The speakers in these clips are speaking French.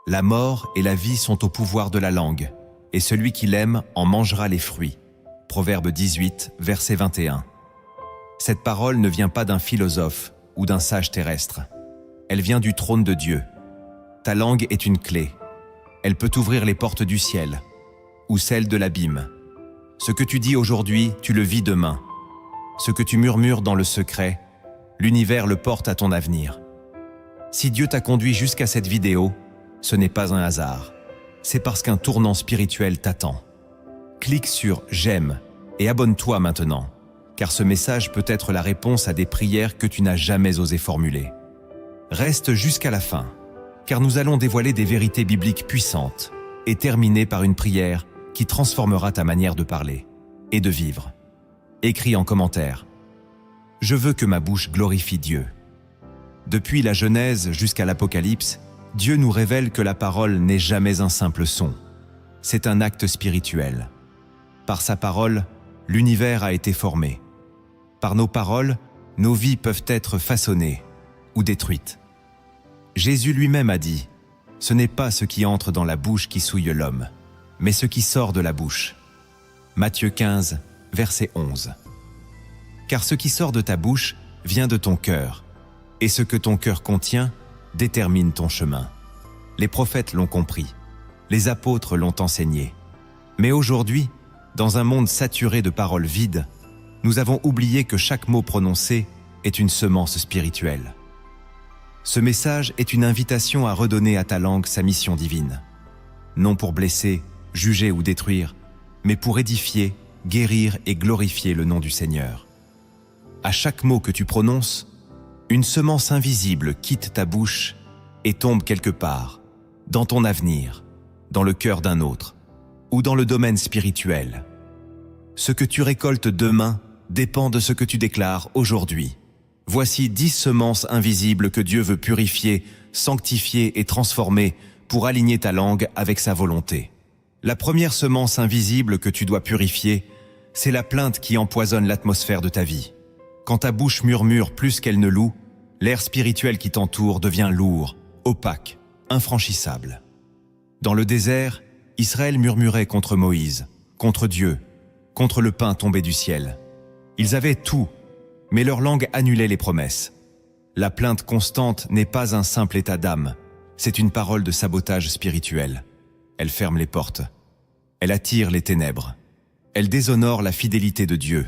La mort et la vie sont au pouvoir de la langue, et celui qui l'aime en mangera les fruits. Proverbe 18, verset 21. Cette parole ne vient pas d'un philosophe ou d'un sage terrestre. Elle vient du trône de Dieu. Ta langue est une clé. Elle peut ouvrir les portes du ciel ou celles de l'abîme. Ce que tu dis aujourd'hui, tu le vis demain. Ce que tu murmures dans le secret, l'univers le porte à ton avenir. Si Dieu t'a conduit jusqu'à cette vidéo, ce n'est pas un hasard. C'est parce qu'un tournant spirituel t'attend. Clique sur « J'aime » et abonne-toi maintenant, car ce message peut être la réponse à des prières que tu n'as jamais osé formuler. Reste jusqu'à la fin, car nous allons dévoiler des vérités bibliques puissantes et terminer par une prière qui transformera ta manière de parler et de vivre. Écris en commentaire « Je veux que ma bouche glorifie Dieu ». Depuis la Genèse jusqu'à l'Apocalypse, Dieu nous révèle que la parole n'est jamais un simple son. C'est un acte spirituel. Par sa parole, l'univers a été formé. Par nos paroles, nos vies peuvent être façonnées ou détruites. Jésus lui-même a dit « Ce n'est pas ce qui entre dans la bouche qui souille l'homme, mais ce qui sort de la bouche. » Matthieu 15, verset 11. Car ce qui sort de ta bouche vient de ton cœur, et ce que ton cœur contient détermine ton chemin. Les prophètes l'ont compris, les apôtres l'ont enseigné. Mais aujourd'hui, dans un monde saturé de paroles vides, nous avons oublié que chaque mot prononcé est une semence spirituelle. Ce message est une invitation à redonner à ta langue sa mission divine. Non pour blesser, juger ou détruire, mais pour édifier, guérir et glorifier le nom du Seigneur. À chaque mot que tu prononces, une semence invisible quitte ta bouche et tombe quelque part, dans ton avenir, dans le cœur d'un autre, ou dans le domaine spirituel. Ce que tu récoltes demain dépend de ce que tu déclares aujourd'hui. Voici 10 semences invisibles que Dieu veut purifier, sanctifier et transformer pour aligner ta langue avec sa volonté. La première semence invisible que tu dois purifier, c'est la plainte qui empoisonne l'atmosphère de ta vie. Quand ta bouche murmure plus qu'elle ne loue, l'air spirituel qui t'entoure devient lourd, opaque, infranchissable. Dans le désert, Israël murmurait contre Moïse, contre Dieu, contre le pain tombé du ciel. Ils avaient tout, mais leur langue annulait les promesses. La plainte constante n'est pas un simple état d'âme, c'est une parole de sabotage spirituel. Elle ferme les portes. Elle attire les ténèbres. Elle déshonore la fidélité de Dieu.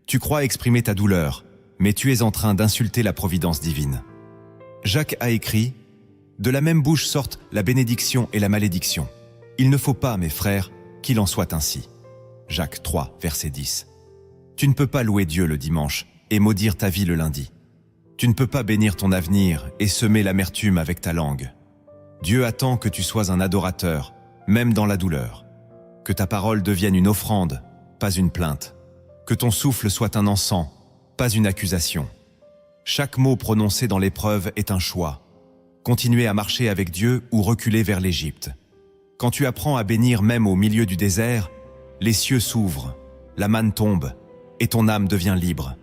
Tu crois exprimer ta douleur, mais tu es en train d'insulter la providence divine. Jacques a écrit « De la même bouche sortent la bénédiction et la malédiction. Il ne faut pas, mes frères, qu'il en soit ainsi. » Jacques 3, verset 10. Tu ne peux pas louer Dieu le dimanche et maudire ta vie le lundi. Tu ne peux pas bénir ton avenir et semer l'amertume avec ta langue. Dieu attend que tu sois un adorateur, même dans la douleur. Que ta parole devienne une offrande, pas une plainte. Que ton souffle soit un encens, pas une accusation. Chaque mot prononcé dans l'épreuve est un choix. Continuer à marcher avec Dieu ou reculer vers l'Égypte. Quand tu apprends à bénir même au milieu du désert, les cieux s'ouvrent, la manne tombe et ton âme devient libre.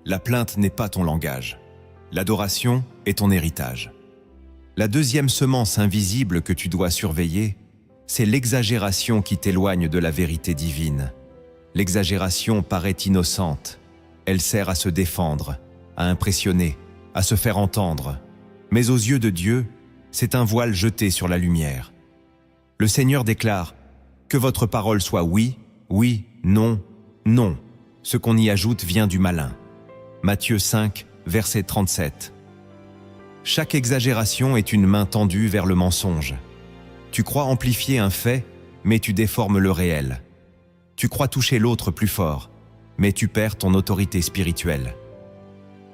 La plainte n'est pas ton langage. L'adoration est ton héritage. La deuxième semence invisible que tu dois surveiller, c'est l'exagération qui t'éloigne de la vérité divine. L'exagération paraît innocente. Elle sert à se défendre, à impressionner, à se faire entendre. Mais aux yeux de Dieu, c'est un voile jeté sur la lumière. Le Seigneur déclare « Que votre parole soit oui, oui, non, non. Ce qu'on y ajoute vient du malin. » Matthieu 5, verset 37. Chaque exagération est une main tendue vers le mensonge. Tu crois amplifier un fait, mais tu déformes le réel. Tu crois toucher l'autre plus fort, mais tu perds ton autorité spirituelle.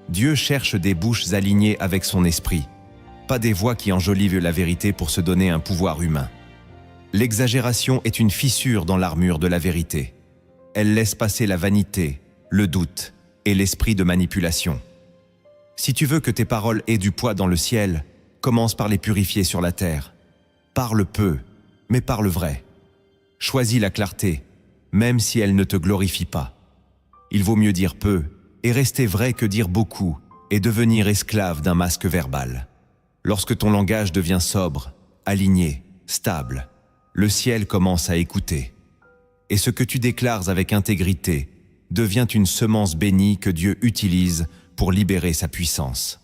Dieu cherche des bouches alignées avec son esprit, pas des voix qui enjolivent la vérité pour se donner un pouvoir humain. L'exagération est une fissure dans l'armure de la vérité. Elle laisse passer la vanité, le doute et l'esprit de manipulation. Si tu veux que tes paroles aient du poids dans le ciel, commence par les purifier sur la terre. Parle peu, mais parle vrai. Choisis la clarté, même si elle ne te glorifie pas. Il vaut mieux dire peu et rester vrai que dire beaucoup et devenir esclave d'un masque verbal. Lorsque ton langage devient sobre, aligné, stable. Le ciel commence à écouter. Et ce que tu déclares avec intégrité devient une semence bénie que Dieu utilise pour libérer sa puissance.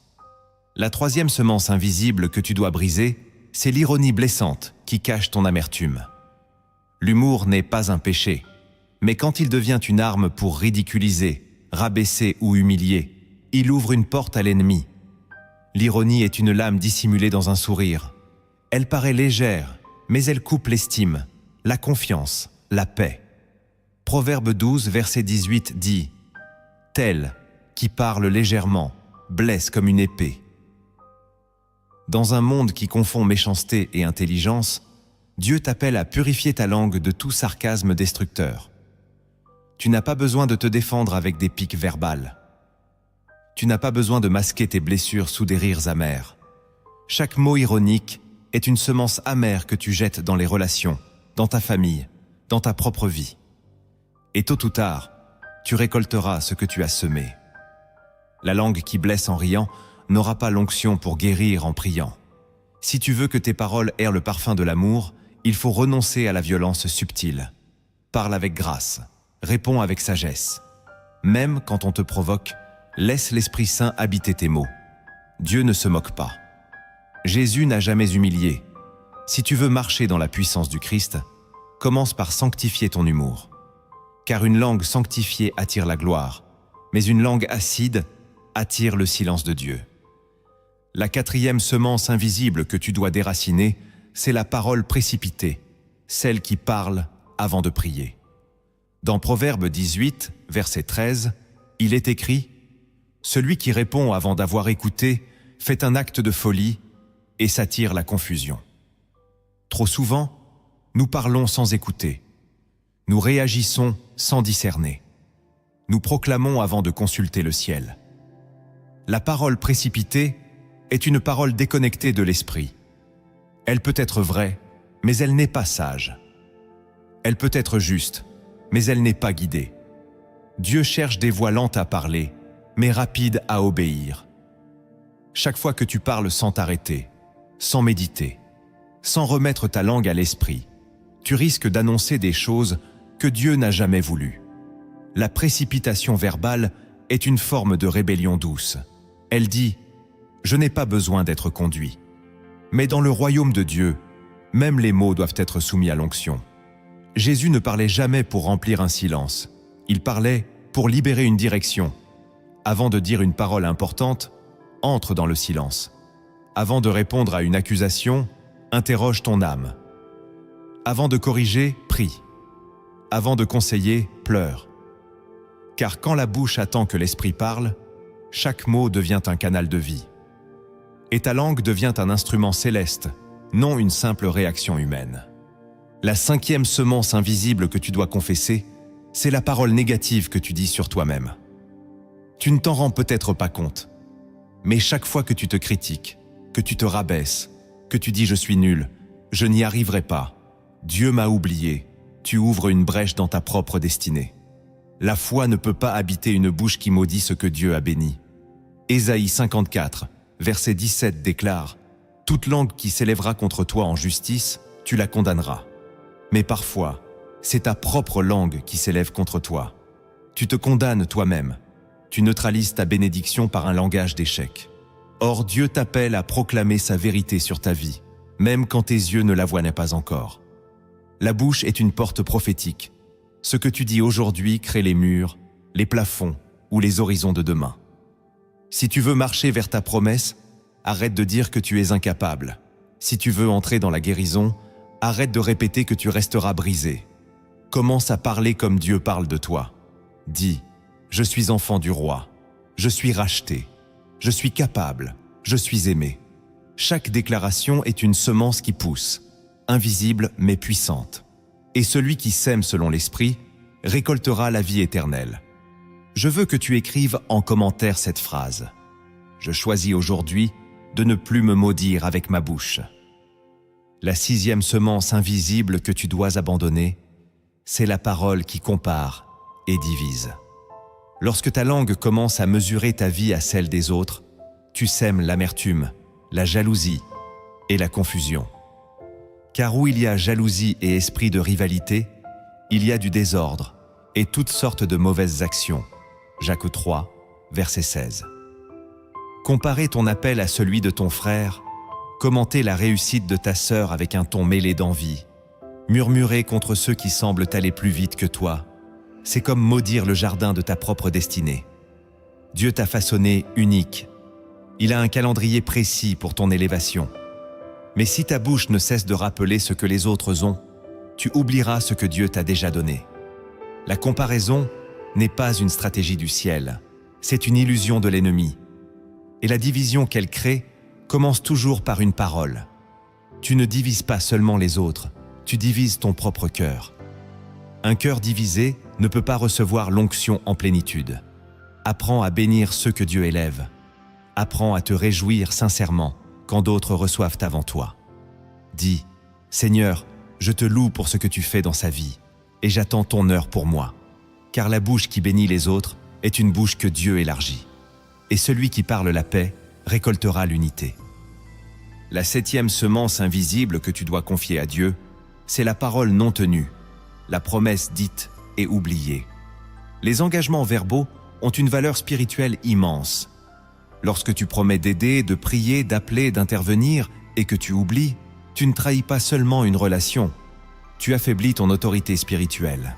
La troisième semence invisible que tu dois briser, c'est l'ironie blessante qui cache ton amertume. L'humour n'est pas un péché, mais quand il devient une arme pour ridiculiser, rabaisser ou humilier, il ouvre une porte à l'ennemi. L'ironie est une lame dissimulée dans un sourire. Elle paraît légère, mais elle coupe l'estime, la confiance, la paix. Proverbe 12, verset 18 dit « Tel qui parle légèrement blesse comme une épée ». Dans un monde qui confond méchanceté et intelligence, Dieu t'appelle à purifier ta langue de tout sarcasme destructeur. Tu n'as pas besoin de te défendre avec des piques verbales. Tu n'as pas besoin de masquer tes blessures sous des rires amers. Chaque mot ironique est une semence amère que tu jettes dans les relations, dans ta famille, dans ta propre vie. Et tôt ou tard, tu récolteras ce que tu as semé. La langue qui blesse en riant n'aura pas l'onction pour guérir en priant. Si tu veux que tes paroles aient le parfum de l'amour, il faut renoncer à la violence subtile. Parle avec grâce, réponds avec sagesse. Même quand on te provoque, laisse l'Esprit Saint habiter tes mots. Dieu ne se moque pas. Jésus n'a jamais humilié. Si tu veux marcher dans la puissance du Christ, commence par sanctifier ton humour. Car une langue sanctifiée attire la gloire, mais une langue acide attire le silence de Dieu. La quatrième semence invisible que tu dois déraciner, c'est la parole précipitée, celle qui parle avant de prier. Dans Proverbe 18, verset 13, il est écrit « Celui qui répond avant d'avoir écouté fait un acte de folie et s'attire la confusion. » Trop souvent, nous parlons sans écouter. Nous réagissons sans discerner. Nous proclamons avant de consulter le ciel. La parole précipitée est une parole déconnectée de l'esprit. Elle peut être vraie, mais elle n'est pas sage. Elle peut être juste, mais elle n'est pas guidée. Dieu cherche des voix lentes à parler, mais rapides à obéir. Chaque fois que tu parles sans t'arrêter, sans méditer, sans remettre ta langue à l'esprit, tu risques d'annoncer des choses que Dieu n'a jamais voulu. La précipitation verbale est une forme de rébellion douce. Elle dit « Je n'ai pas besoin d'être conduit ». Mais dans le royaume de Dieu, même les mots doivent être soumis à l'onction. Jésus ne parlait jamais pour remplir un silence. Il parlait pour libérer une direction. Avant de dire une parole importante, entre dans le silence. Avant de répondre à une accusation, interroge ton âme. Avant de corriger, prie. Avant de conseiller, pleure. Car quand la bouche attend que l'esprit parle, chaque mot devient un canal de vie. Et ta langue devient un instrument céleste, non une simple réaction humaine. La cinquième semence invisible que tu dois confesser, c'est la parole négative que tu dis sur toi-même. Tu ne t'en rends peut-être pas compte, mais chaque fois que tu te critiques, que tu te rabaisses, que tu dis « je suis nul »,« je n'y arriverai pas »,« Dieu m'a oublié », tu ouvres une brèche dans ta propre destinée. La foi ne peut pas habiter une bouche qui maudit ce que Dieu a béni. Ésaïe 54, verset 17 déclare « Toute langue qui s'élèvera contre toi en justice, tu la condamneras. » Mais parfois, c'est ta propre langue qui s'élève contre toi. Tu te condamnes toi-même. Tu neutralises ta bénédiction par un langage d'échec. Or, Dieu t'appelle à proclamer sa vérité sur ta vie, même quand tes yeux ne la voient pas encore. La bouche est une porte prophétique. Ce que tu dis aujourd'hui crée les murs, les plafonds ou les horizons de demain. Si tu veux marcher vers ta promesse, arrête de dire que tu es incapable. Si tu veux entrer dans la guérison, arrête de répéter que tu resteras brisé. Commence à parler comme Dieu parle de toi. Dis « Je suis enfant du roi. Je suis racheté. Je suis capable. Je suis aimé. » Chaque déclaration est une semence qui pousse, invisible mais puissante. Et celui qui sème selon l'esprit récoltera la vie éternelle. Je veux que tu écrives en commentaire cette phrase. Je choisis aujourd'hui de ne plus me maudire avec ma bouche. La sixième semence invisible que tu dois abandonner, c'est la parole qui compare et divise. Lorsque ta langue commence à mesurer ta vie à celle des autres, tu sèmes l'amertume, la jalousie et la confusion. Car où il y a jalousie et esprit de rivalité, il y a du désordre et toutes sortes de mauvaises actions. Jacques 3, verset 16. Comparer ton appel à celui de ton frère, commenter la réussite de ta sœur avec un ton mêlé d'envie, murmurer contre ceux qui semblent aller plus vite que toi, c'est comme maudire le jardin de ta propre destinée. Dieu t'a façonné unique. Il a un calendrier précis pour ton élévation. Mais si ta bouche ne cesse de rappeler ce que les autres ont, tu oublieras ce que Dieu t'a déjà donné. La comparaison n'est pas une stratégie du ciel, c'est une illusion de l'ennemi. Et la division qu'elle crée commence toujours par une parole. Tu ne divises pas seulement les autres, tu divises ton propre cœur. Un cœur divisé ne peut pas recevoir l'onction en plénitude. Apprends à bénir ceux que Dieu élève. Apprends à te réjouir sincèrement quand d'autres reçoivent avant toi. Dis, Seigneur, je te loue pour ce que tu fais dans sa vie, et j'attends ton heure pour moi. Car la bouche qui bénit les autres est une bouche que Dieu élargit. Et celui qui parle la paix récoltera l'unité. La 7e semence invisible que tu dois confier à Dieu, c'est la parole non tenue, la promesse dite et oubliée. Les engagements verbaux ont une valeur spirituelle immense. Lorsque tu promets d'aider, de prier, d'appeler, d'intervenir et que tu oublies, tu ne trahis pas seulement une relation, tu affaiblis ton autorité spirituelle.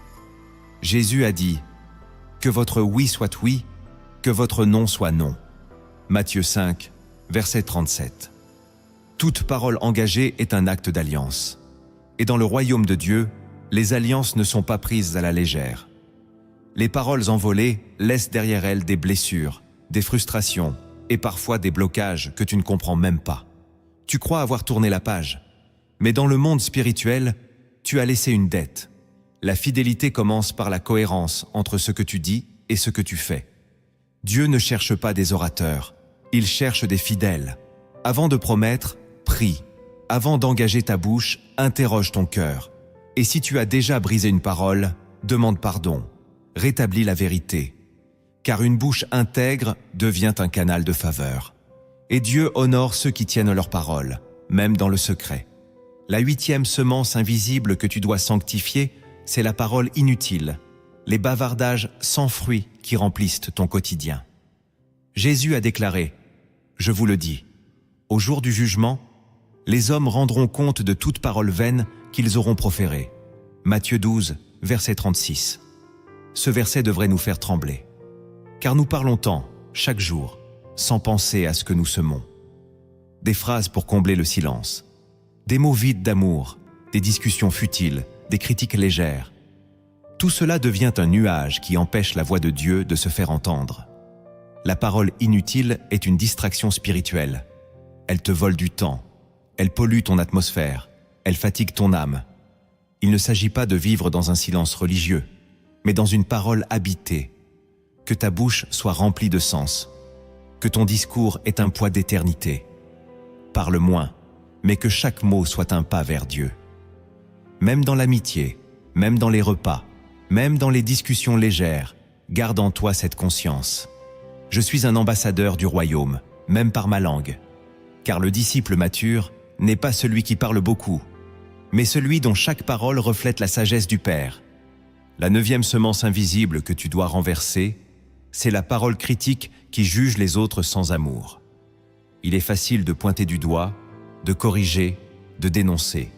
Jésus a dit « Que votre oui soit oui, que votre non soit non ». Matthieu 5, verset 37. Toute parole engagée est un acte d'alliance. Et dans le royaume de Dieu, les alliances ne sont pas prises à la légère. Les paroles envolées laissent derrière elles des blessures, des frustrations et parfois des blocages que tu ne comprends même pas. Tu crois avoir tourné la page, mais dans le monde spirituel, tu as laissé une dette. La fidélité commence par la cohérence entre ce que tu dis et ce que tu fais. Dieu ne cherche pas des orateurs, il cherche des fidèles. Avant de promettre, prie. Avant d'engager ta bouche, interroge ton cœur. Et si tu as déjà brisé une parole, demande pardon. Rétablis la vérité. Car une bouche intègre devient un canal de faveur. Et Dieu honore ceux qui tiennent leur parole, même dans le secret. La 8e semence invisible que tu dois sanctifier, c'est la parole inutile, les bavardages sans fruit qui remplissent ton quotidien. Jésus a déclaré, je vous le dis, au jour du jugement, les hommes rendront compte de toute parole vaine qu'ils auront proférée. Matthieu 12, verset 36. Ce verset devrait nous faire trembler. Car nous parlons tant, chaque jour, sans penser à ce que nous semons. Des phrases pour combler le silence. Des mots vides d'amour, des discussions futiles, des critiques légères. Tout cela devient un nuage qui empêche la voix de Dieu de se faire entendre. La parole inutile est une distraction spirituelle. Elle te vole du temps, elle pollue ton atmosphère, elle fatigue ton âme. Il ne s'agit pas de vivre dans un silence religieux, mais dans une parole habitée. Que ta bouche soit remplie de sens, que ton discours ait un poids d'éternité. Parle moins, mais que chaque mot soit un pas vers Dieu. Même dans l'amitié, même dans les repas, même dans les discussions légères, garde en toi cette conscience. Je suis un ambassadeur du royaume, même par ma langue. Car le disciple mature n'est pas celui qui parle beaucoup, mais celui dont chaque parole reflète la sagesse du Père. La 9e semence invisible que tu dois renverser, c'est la parole critique qui juge les autres sans amour. Il est facile de pointer du doigt, de corriger, de dénoncer.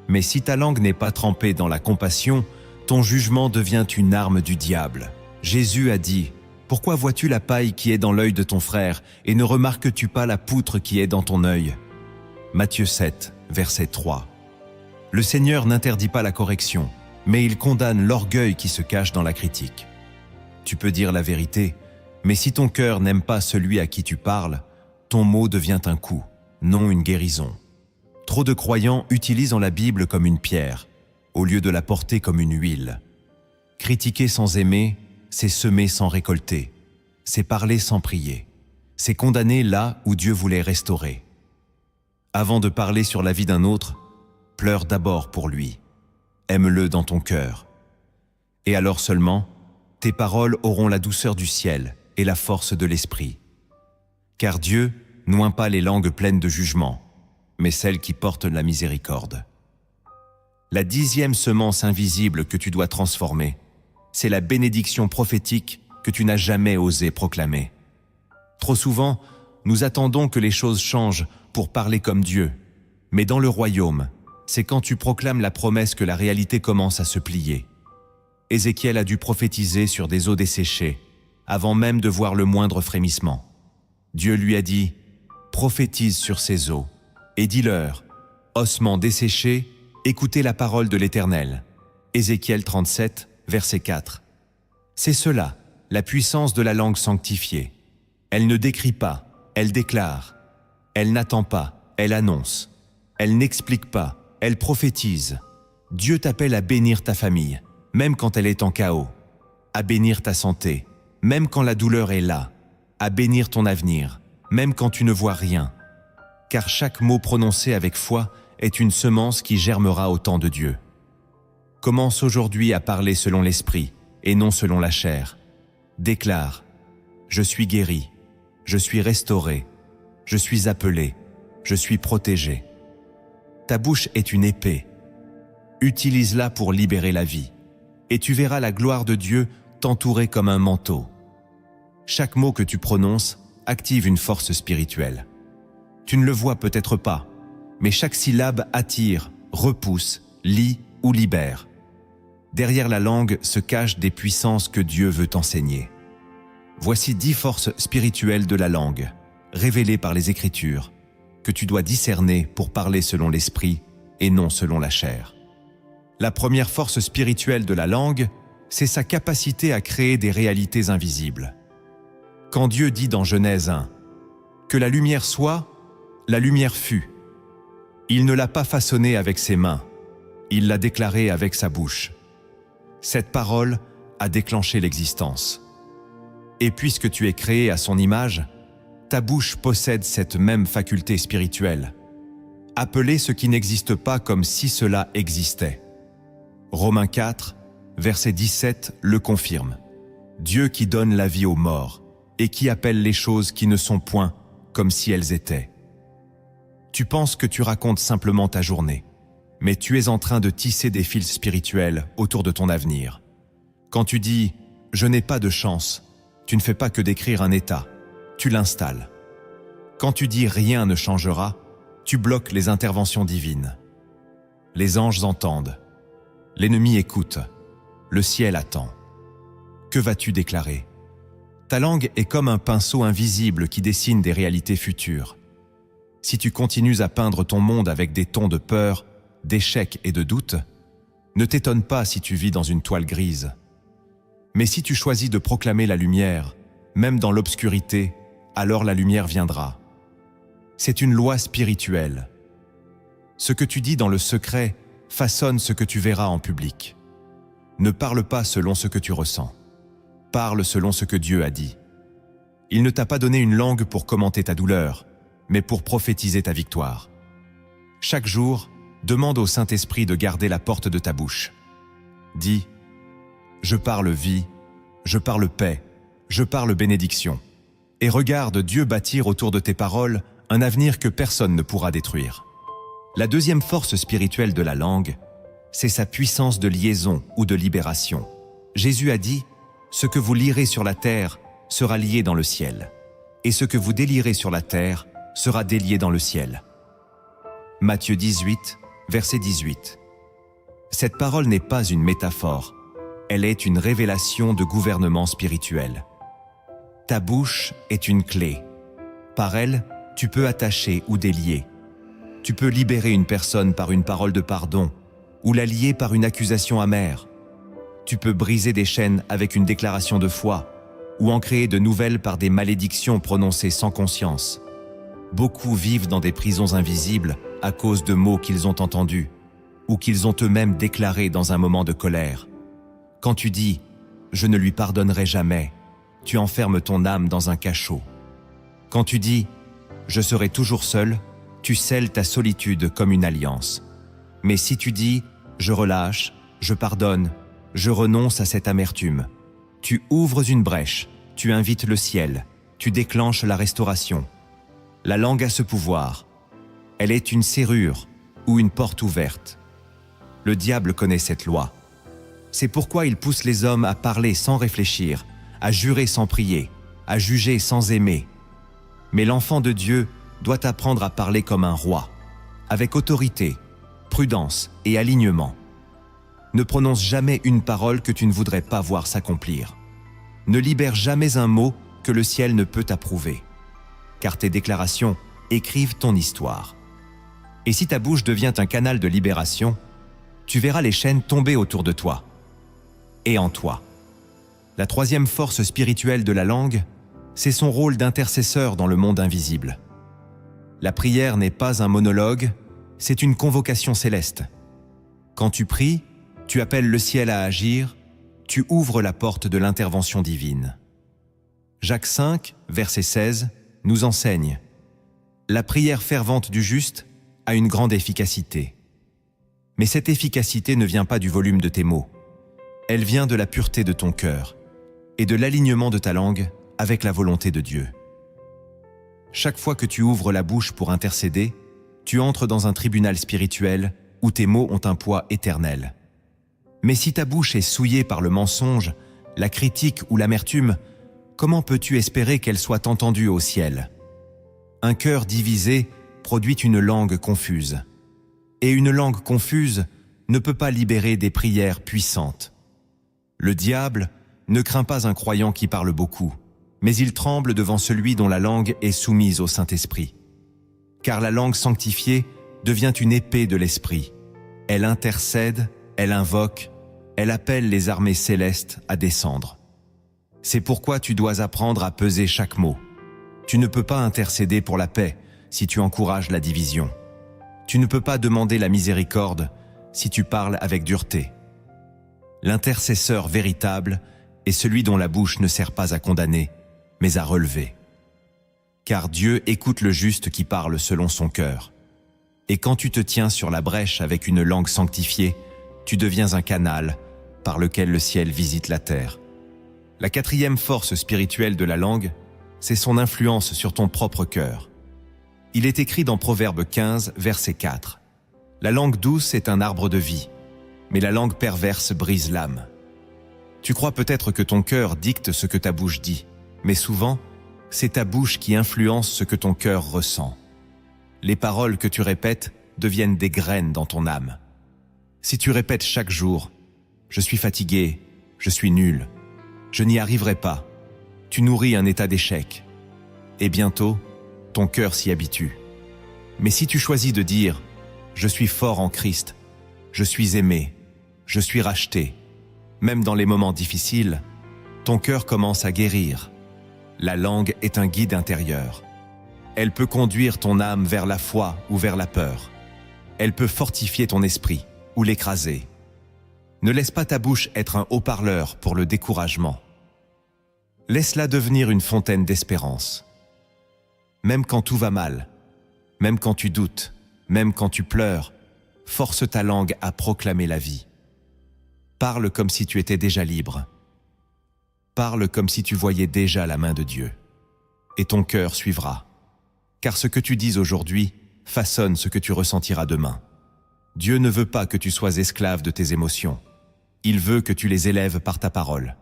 Mais si ta langue n'est pas trempée dans la compassion, ton jugement devient une arme du diable. Jésus a dit « Pourquoi vois-tu la paille qui est dans l'œil de ton frère et ne remarques-tu pas la poutre qui est dans ton œil » Matthieu 7, verset 3. Le Seigneur n'interdit pas la correction, mais il condamne l'orgueil qui se cache dans la critique. Tu peux dire la vérité, mais si ton cœur n'aime pas celui à qui tu parles, ton mot devient un coup, non une guérison. Trop de croyants utilisent la Bible comme une pierre, au lieu de la porter comme une huile. Critiquer sans aimer, c'est semer sans récolter, c'est parler sans prier, c'est condamner là où Dieu voulait restaurer. Avant de parler sur la vie d'un autre, pleure d'abord pour lui. Aime-le dans ton cœur. Et alors seulement, tes paroles auront la douceur du ciel et la force de l'esprit. Car Dieu n'oint pas les langues pleines de jugement, mais celles qui portent la miséricorde. La 10e semence invisible que tu dois transformer, c'est la bénédiction prophétique que tu n'as jamais osé proclamer. Trop souvent, nous attendons que les choses changent pour parler comme Dieu. Mais dans le royaume, c'est quand tu proclames la promesse que la réalité commence à se plier. Ézéchiel a dû prophétiser sur des eaux desséchées, avant même de voir le moindre frémissement. Dieu lui a dit « Prophétise sur ces eaux, et dis-leur, ossements desséchés, écoutez la parole de l'Éternel. » Ézéchiel 37, verset 4. C'est cela, la puissance de la langue sanctifiée. Elle ne décrit pas, elle déclare. Elle n'attend pas, elle annonce. Elle n'explique pas, elle prophétise. Dieu t'appelle à bénir ta famille, même quand elle est en chaos. À bénir ta santé, même quand la douleur est là. À bénir ton avenir, même quand tu ne vois rien. Car chaque mot prononcé avec foi est une semence qui germera au temps de Dieu. Commence aujourd'hui à parler selon l'esprit et non selon la chair. Déclare, je suis guéri, je suis restauré, je suis appelé, je suis protégé. Ta bouche est une épée. Utilise-la pour libérer la vie, et tu verras la gloire de Dieu t'entourer comme un manteau. Chaque mot que tu prononces active une force spirituelle. Tu ne le vois peut-être pas, mais chaque syllabe attire, repousse, lie ou libère. Derrière la langue se cachent des puissances que Dieu veut t'enseigner. Voici 10 forces spirituelles de la langue, révélées par les Écritures, que tu dois discerner pour parler selon l'esprit et non selon la chair. La première force spirituelle de la langue, c'est sa capacité à créer des réalités invisibles. Quand Dieu dit dans Genèse 1 « Que la lumière soit, la lumière fut », il ne l'a pas façonnée avec ses mains, il l'a déclarée avec sa bouche. Cette parole a déclenché l'existence. Et puisque tu es créé à son image, ta bouche possède cette même faculté spirituelle. Appeler ce qui n'existe pas comme si cela existait. Romains 4, verset 17 le confirme. Dieu qui donne la vie aux morts et qui appelle les choses qui ne sont point comme si elles étaient. Tu penses que tu racontes simplement ta journée, mais tu es en train de tisser des fils spirituels autour de ton avenir. Quand tu dis « je n'ai pas de chance », tu ne fais pas que décrire un état, tu l'installes. Quand tu dis « rien ne changera », tu bloques les interventions divines. Les anges entendent, l'ennemi écoute, le ciel attend. Que vas-tu déclarer? Ta langue est comme un pinceau invisible qui dessine des réalités futures. Si tu continues à peindre ton monde avec des tons de peur, d'échec et de doute, ne t'étonne pas si tu vis dans une toile grise. Mais si tu choisis de proclamer la lumière, même dans l'obscurité, alors la lumière viendra. C'est une loi spirituelle. Ce que tu dis dans le secret façonne ce que tu verras en public. Ne parle pas selon ce que tu ressens. Parle selon ce que Dieu a dit. Il ne t'a pas donné une langue pour commenter ta douleur, mais pour prophétiser ta victoire. Chaque jour, demande au Saint-Esprit de garder la porte de ta bouche. Dis, je parle vie, je parle paix, je parle bénédiction. Et regarde Dieu bâtir autour de tes paroles un avenir que personne ne pourra détruire. La deuxième force spirituelle de la langue, c'est sa puissance de liaison ou de libération. Jésus a dit, « Ce que vous lirez sur la terre sera lié dans le ciel, et ce que vous délierez sur la terre sera délié dans le ciel. » Matthieu 18, verset 18. Cette parole n'est pas une métaphore, elle est une révélation de gouvernement spirituel. Ta bouche est une clé. Par elle, tu peux attacher ou délier. Tu peux libérer une personne par une parole de pardon ou la lier par une accusation amère. Tu peux briser des chaînes avec une déclaration de foi ou en créer de nouvelles par des malédictions prononcées sans conscience. Beaucoup vivent dans des prisons invisibles à cause de mots qu'ils ont entendus ou qu'ils ont eux-mêmes déclarés dans un moment de colère. Quand tu dis « je ne lui pardonnerai jamais », tu enfermes ton âme dans un cachot. Quand tu dis « je serai toujours seul », tu scelles ta solitude comme une alliance. Mais si tu dis « je relâche, je pardonne, je renonce à cette amertume », tu ouvres une brèche, tu invites le ciel, tu déclenches la restauration. La langue a ce pouvoir. Elle est une serrure ou une porte ouverte. Le diable connaît cette loi. C'est pourquoi il pousse les hommes à parler sans réfléchir, à jurer sans prier, à juger sans aimer. Mais l'enfant de Dieu doit apprendre à parler comme un roi, avec autorité, prudence et alignement. Ne prononce jamais une parole que tu ne voudrais pas voir s'accomplir. Ne libère jamais un mot que le ciel ne peut approuver. Car tes déclarations écrivent ton histoire. Et si ta bouche devient un canal de libération, tu verras les chaînes tomber autour de toi et en toi. La troisième force spirituelle de la langue, c'est son rôle d'intercesseur dans le monde invisible. La prière n'est pas un monologue, c'est une convocation céleste. Quand tu pries, tu appelles le ciel à agir, tu ouvres la porte de l'intervention divine. Jacques 5, verset 16, nous enseigne « La prière fervente du juste a une grande efficacité. Mais cette efficacité ne vient pas du volume de tes mots. Elle vient de la pureté de ton cœur et de l'alignement de ta langue avec la volonté de Dieu. Chaque fois que tu ouvres la bouche pour intercéder, tu entres dans un tribunal spirituel où tes mots ont un poids éternel. Mais si ta bouche est souillée par le mensonge, la critique ou l'amertume, comment peux-tu espérer qu'elle soit entendue au ciel? Un cœur divisé produit une langue confuse. Et une langue confuse ne peut pas libérer des prières puissantes. Le diable ne craint pas un croyant qui parle beaucoup, mais il tremble devant celui dont la langue est soumise au Saint-Esprit. Car la langue sanctifiée devient une épée de l'Esprit. Elle intercède, elle invoque, elle appelle les armées célestes à descendre. C'est pourquoi tu dois apprendre à peser chaque mot. Tu ne peux pas intercéder pour la paix si tu encourages la division. Tu ne peux pas demander la miséricorde si tu parles avec dureté. L'intercesseur véritable est celui dont la bouche ne sert pas à condamner, mais à relever. Car Dieu écoute le juste qui parle selon son cœur. Et quand tu te tiens sur la brèche avec une langue sanctifiée, tu deviens un canal par lequel le ciel visite la terre. La quatrième force spirituelle de la langue, c'est son influence sur ton propre cœur. Il est écrit dans Proverbe 15, verset 4. « La langue douce est un arbre de vie, mais la langue perverse brise l'âme. » Tu crois peut-être que ton cœur dicte ce que ta bouche dit, mais souvent, c'est ta bouche qui influence ce que ton cœur ressent. Les paroles que tu répètes deviennent des graines dans ton âme. Si tu répètes chaque jour « Je suis fatigué, je suis nul, je n'y arriverai pas », tu nourris un état d'échec. Et bientôt, ton cœur s'y habitue. Mais si tu choisis de dire « Je suis fort en Christ, je suis aimé, je suis racheté », même dans les moments difficiles, ton cœur commence à guérir. La langue est un guide intérieur. Elle peut conduire ton âme vers la foi ou vers la peur. Elle peut fortifier ton esprit ou l'écraser. Ne laisse pas ta bouche être un haut-parleur pour le découragement. Laisse-la devenir une fontaine d'espérance. Même quand tout va mal, même quand tu doutes, même quand tu pleures, force ta langue à proclamer la vie. Parle comme si tu étais déjà libre. Parle comme si tu voyais déjà la main de Dieu. Et ton cœur suivra. Car ce que tu dis aujourd'hui façonne ce que tu ressentiras demain. Dieu ne veut pas que tu sois esclave de tes émotions. Il veut que tu les élèves par ta parole.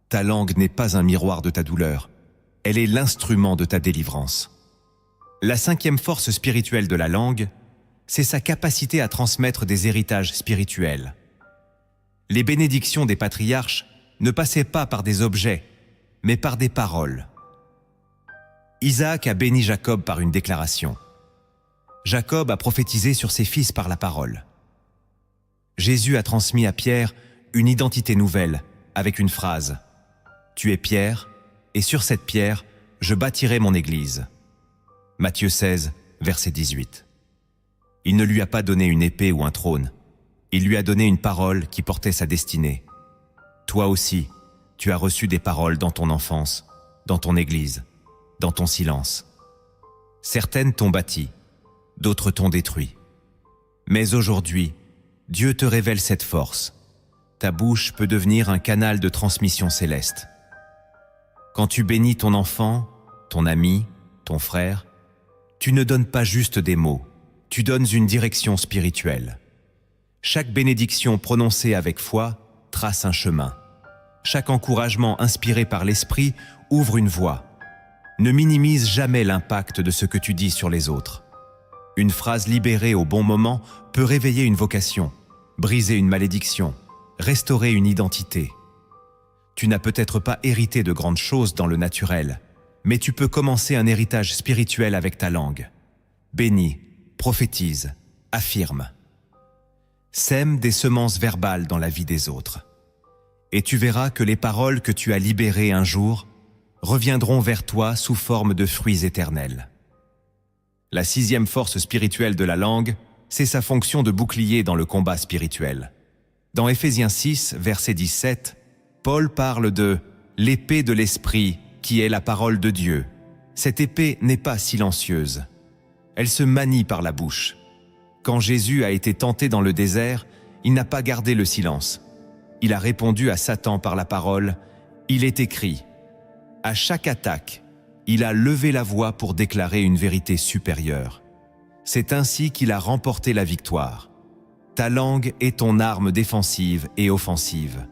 Ta langue n'est pas un miroir de ta douleur. Elle est l'instrument de ta délivrance. La cinquième force spirituelle de la langue, c'est sa capacité à transmettre des héritages spirituels. Les bénédictions des patriarches ne passaient pas par des objets, mais par des paroles. Isaac a béni Jacob par une déclaration. Jacob a prophétisé sur ses fils par la parole. Jésus a transmis à Pierre une identité nouvelle avec une phrase « Tu es Pierre, et sur cette pierre, je bâtirai mon église. » Matthieu 16, verset 18. Il ne lui a pas donné une épée ou un trône. Il lui a donné une parole qui portait sa destinée. Toi aussi, tu as reçu des paroles dans ton enfance, dans ton église, dans ton silence. Certaines t'ont bâti, d'autres t'ont détruit. Mais aujourd'hui, Dieu te révèle cette force. Ta bouche peut devenir un canal de transmission céleste. Quand tu bénis ton enfant, ton ami, ton frère, tu ne donnes pas juste des mots, tu donnes une direction spirituelle. Chaque bénédiction prononcée avec foi trace un chemin. Chaque encouragement inspiré par l'esprit ouvre une voie. Ne minimise jamais l'impact de ce que tu dis sur les autres. Une phrase libérée au bon moment peut réveiller une vocation, briser une malédiction, restaurer une identité. Tu n'as peut-être pas hérité de grandes choses dans le naturel, mais tu peux commencer un héritage spirituel avec ta langue. Bénis, prophétise, affirme. Sème des semences verbales dans la vie des autres. Et tu verras que les paroles que tu as libérées un jour reviendront vers toi sous forme de fruits éternels. La 6e force spirituelle de la langue, c'est sa fonction de bouclier dans le combat spirituel. Dans Éphésiens 6, verset 17, Paul parle de « l'épée de l'esprit qui est la parole de Dieu ». Cette épée n'est pas silencieuse. Elle se manie par la bouche. Quand Jésus a été tenté dans le désert, il n'a pas gardé le silence. Il a répondu à Satan par la parole « Il est écrit ». À chaque attaque, il a levé la voix pour déclarer une vérité supérieure. C'est ainsi qu'il a remporté la victoire. Ta langue est ton arme défensive et offensive.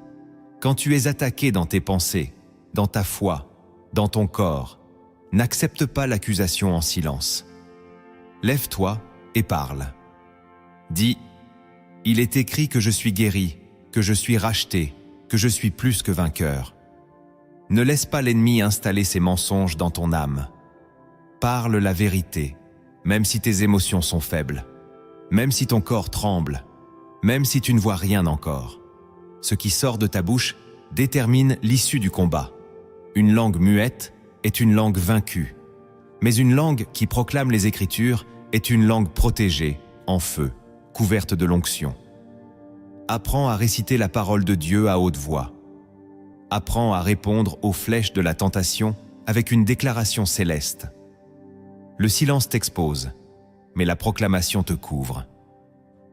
Quand tu es attaqué dans tes pensées, dans ta foi, dans ton corps, n'accepte pas l'accusation en silence. Lève-toi et parle. Dis, « Il est écrit que je suis guéri, que je suis racheté, que je suis plus que vainqueur. » Ne laisse pas l'ennemi installer ses mensonges dans ton âme. Parle la vérité, même si tes émotions sont faibles, même si ton corps tremble, même si tu ne vois rien encore. Ce qui sort de ta bouche détermine l'issue du combat. Une langue muette est une langue vaincue, mais une langue qui proclame les Écritures est une langue protégée, en feu, couverte de l'onction. Apprends à réciter la parole de Dieu à haute voix. Apprends à répondre aux flèches de la tentation avec une déclaration céleste. Le silence t'expose, mais la proclamation te couvre.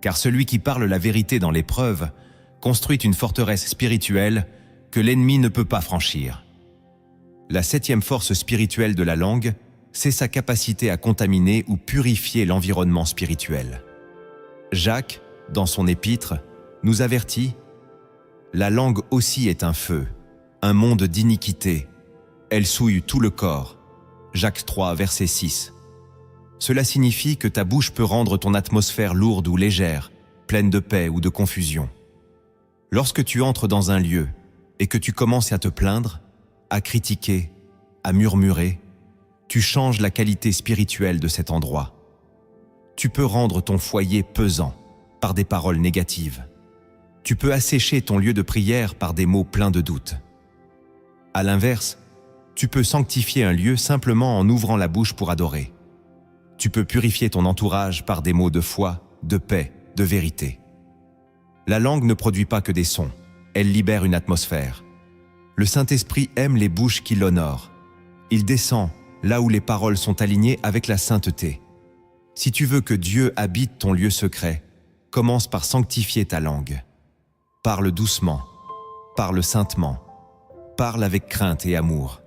Car celui qui parle la vérité dans l'épreuve construit une forteresse spirituelle que l'ennemi ne peut pas franchir. La 7e force spirituelle de la langue, c'est sa capacité à contaminer ou purifier l'environnement spirituel. Jacques, dans son épître, nous avertit « La langue aussi est un feu, un monde d'iniquité. Elle souille tout le corps. » Jacques 3, verset 6. Cela signifie que ta bouche peut rendre ton atmosphère lourde ou légère, pleine de paix ou de confusion. Lorsque tu entres dans un lieu et que tu commences à te plaindre, à critiquer, à murmurer, tu changes la qualité spirituelle de cet endroit. Tu peux rendre ton foyer pesant par des paroles négatives. Tu peux assécher ton lieu de prière par des mots pleins de doute. À l'inverse, tu peux sanctifier un lieu simplement en ouvrant la bouche pour adorer. Tu peux purifier ton entourage par des mots de foi, de paix, de vérité. La langue ne produit pas que des sons, elle libère une atmosphère. Le Saint-Esprit aime les bouches qui l'honorent. Il descend là où les paroles sont alignées avec la sainteté. Si tu veux que Dieu habite ton lieu secret, commence par sanctifier ta langue. Parle doucement, parle saintement, parle avec crainte et amour.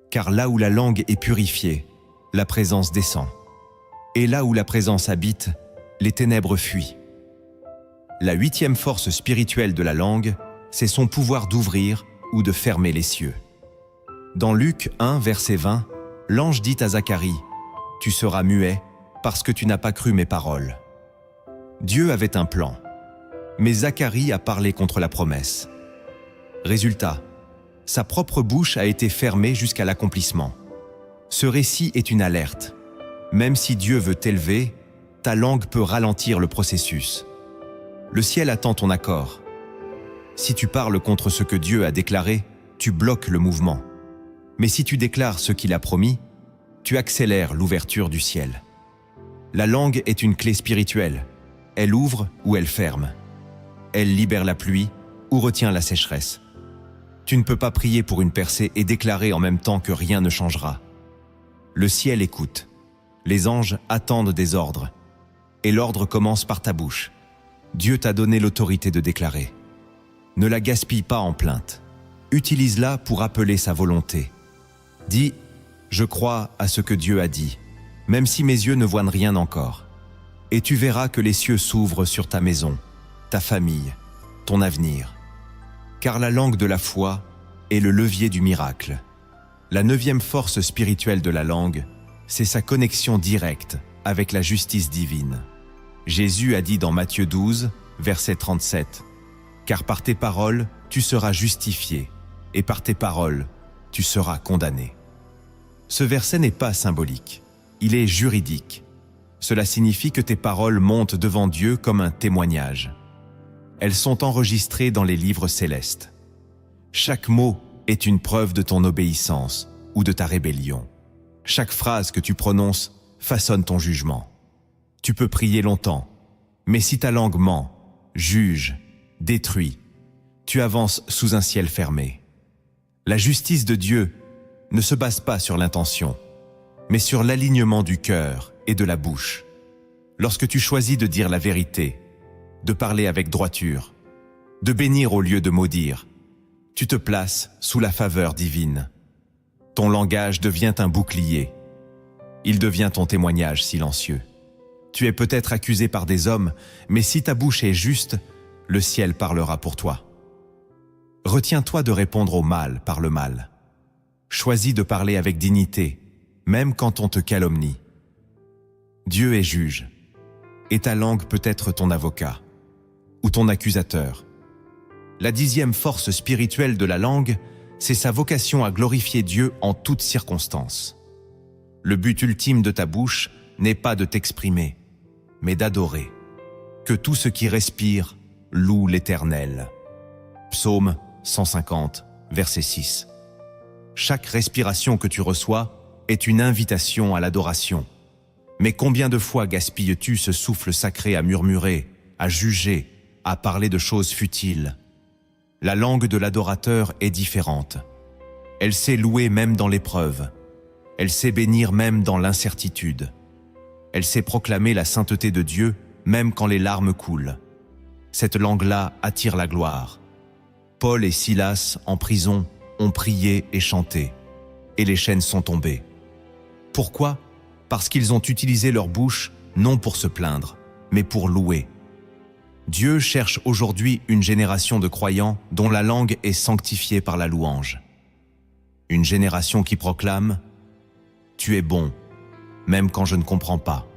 Car là où la langue est purifiée, la présence descend. Et là où la présence habite, les ténèbres fuient. La 8e force spirituelle de la langue, c'est son pouvoir d'ouvrir ou de fermer les cieux. Dans Luc 1, verset 20, l'ange dit à Zacharie « Tu seras muet parce que tu n'as pas cru mes paroles. » Dieu avait un plan, mais Zacharie a parlé contre la promesse. Résultat, sa propre bouche a été fermée jusqu'à l'accomplissement. Ce récit est une alerte. Même si Dieu veut t'élever, ta langue peut ralentir le processus. Le ciel attend ton accord. Si tu parles contre ce que Dieu a déclaré, tu bloques le mouvement. Mais si tu déclares ce qu'il a promis, tu accélères l'ouverture du ciel. La langue est une clé spirituelle. Elle ouvre ou elle ferme. Elle libère la pluie ou retient la sécheresse. Tu ne peux pas prier pour une percée et déclarer en même temps que rien ne changera. Le ciel écoute. Les anges attendent des ordres. Et l'ordre commence par ta bouche. Dieu t'a donné l'autorité de déclarer. Ne la gaspille pas en plainte. Utilise-la pour appeler sa volonté. Dis « Je crois à ce que Dieu a dit, même si mes yeux ne voient rien encore. » Et tu verras que les cieux s'ouvrent sur ta maison, ta famille, ton avenir. Car la langue de la foi est le levier du miracle. La 9e force spirituelle de la langue, c'est sa connexion directe avec la justice divine. Jésus a dit dans Matthieu 12, verset 37, « Car par tes paroles, tu seras justifié, et par tes paroles, tu seras condamné. » Ce verset n'est pas symbolique, il est juridique. Cela signifie que tes paroles montent devant Dieu comme un témoignage. Elles sont enregistrées dans les livres célestes. Chaque mot est une preuve de ton obéissance ou de ta rébellion. Chaque phrase que tu prononces façonne ton jugement. Tu peux prier longtemps, mais si ta langue ment, juge, détruit, tu avances sous un ciel fermé. La justice de Dieu ne se base pas sur l'intention, mais sur l'alignement du cœur et de la bouche. Lorsque tu choisis de dire la vérité, de parler avec droiture, de bénir au lieu de maudire, tu te places sous la faveur divine. Ton langage devient un bouclier. Il devient ton témoignage silencieux. Tu es peut-être accusé par des hommes, mais si ta bouche est juste, le ciel parlera pour toi. Retiens-toi de répondre au mal par le mal. Choisis de parler avec dignité, même quand on te calomnie. Dieu est juge, et ta langue peut être ton avocat ou ton accusateur. La 10e force spirituelle de la langue, c'est sa vocation à glorifier Dieu en toutes circonstances. Le but ultime de ta bouche n'est pas de t'exprimer, mais d'adorer. Que tout ce qui respire loue l'Éternel. Psaume 150, verset 6. Chaque respiration que tu reçois est une invitation à l'adoration. Mais combien de fois gaspilles-tu ce souffle sacré à murmurer, à juger, à parler de choses futiles? La langue de l'adorateur est différente. Elle sait louer même dans l'épreuve. Elle sait bénir même dans l'incertitude. Elle sait proclamer la sainteté de Dieu même quand les larmes coulent. Cette langue-là attire la gloire. Paul et Silas, en prison, ont prié et chanté, et les chaînes sont tombées. Pourquoi? Parce qu'ils ont utilisé leur bouche non pour se plaindre, mais pour louer. Dieu cherche aujourd'hui une génération de croyants dont la langue est sanctifiée par la louange. Une génération qui proclame « Tu es bon, même quand je ne comprends pas.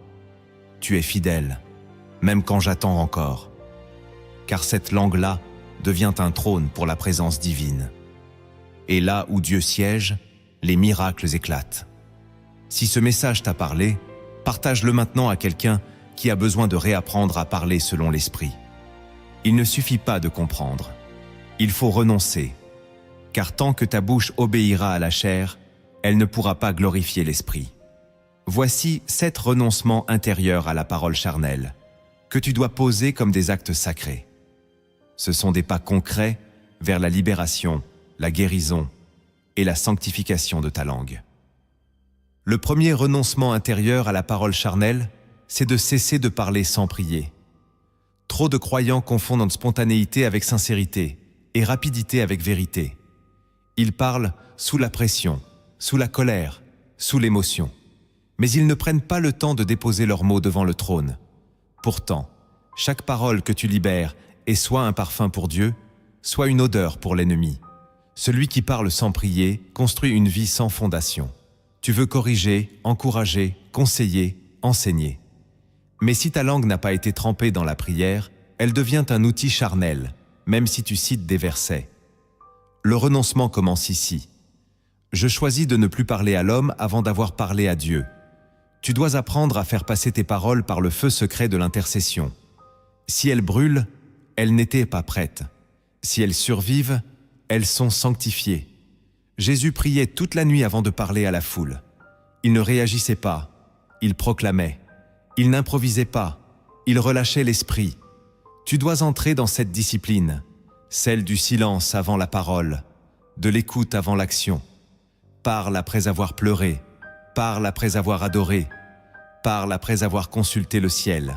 Tu es fidèle, même quand j'attends encore. » Car cette langue-là devient un trône pour la présence divine. Et là où Dieu siège, les miracles éclatent. Si ce message t'a parlé, partage-le maintenant à quelqu'un qui a besoin de réapprendre à parler selon l'esprit. Il ne suffit pas de comprendre. Il faut renoncer. Car tant que ta bouche obéira à la chair, elle ne pourra pas glorifier l'esprit. Voici 7 renoncements intérieurs à la parole charnelle, que tu dois poser comme des actes sacrés. Ce sont des pas concrets vers la libération, la guérison et la sanctification de ta langue. Le premier renoncement intérieur à la parole charnelle, c'est de cesser de parler sans prier. Trop de croyants confondent spontanéité avec sincérité et rapidité avec vérité. Ils parlent sous la pression, sous la colère, sous l'émotion. Mais ils ne prennent pas le temps de déposer leurs mots devant le trône. Pourtant, chaque parole que tu libères est soit un parfum pour Dieu, soit une odeur pour l'ennemi. Celui qui parle sans prier construit une vie sans fondation. Tu veux corriger, encourager, conseiller, enseigner. Mais si ta langue n'a pas été trempée dans la prière, elle devient un outil charnel, même si tu cites des versets. Le renoncement commence ici. Je choisis de ne plus parler à l'homme avant d'avoir parlé à Dieu. Tu dois apprendre à faire passer tes paroles par le feu secret de l'intercession. Si elles brûlent, elles n'étaient pas prêtes. Si elles survivent, elles sont sanctifiées. Jésus priait toute la nuit avant de parler à la foule. Il ne réagissait pas, il proclamait. Il n'improvisait pas, il relâchait l'esprit. Tu dois entrer dans cette discipline, celle du silence avant la parole, de l'écoute avant l'action. Parle après avoir pleuré, parle après avoir adoré, parle après avoir consulté le ciel.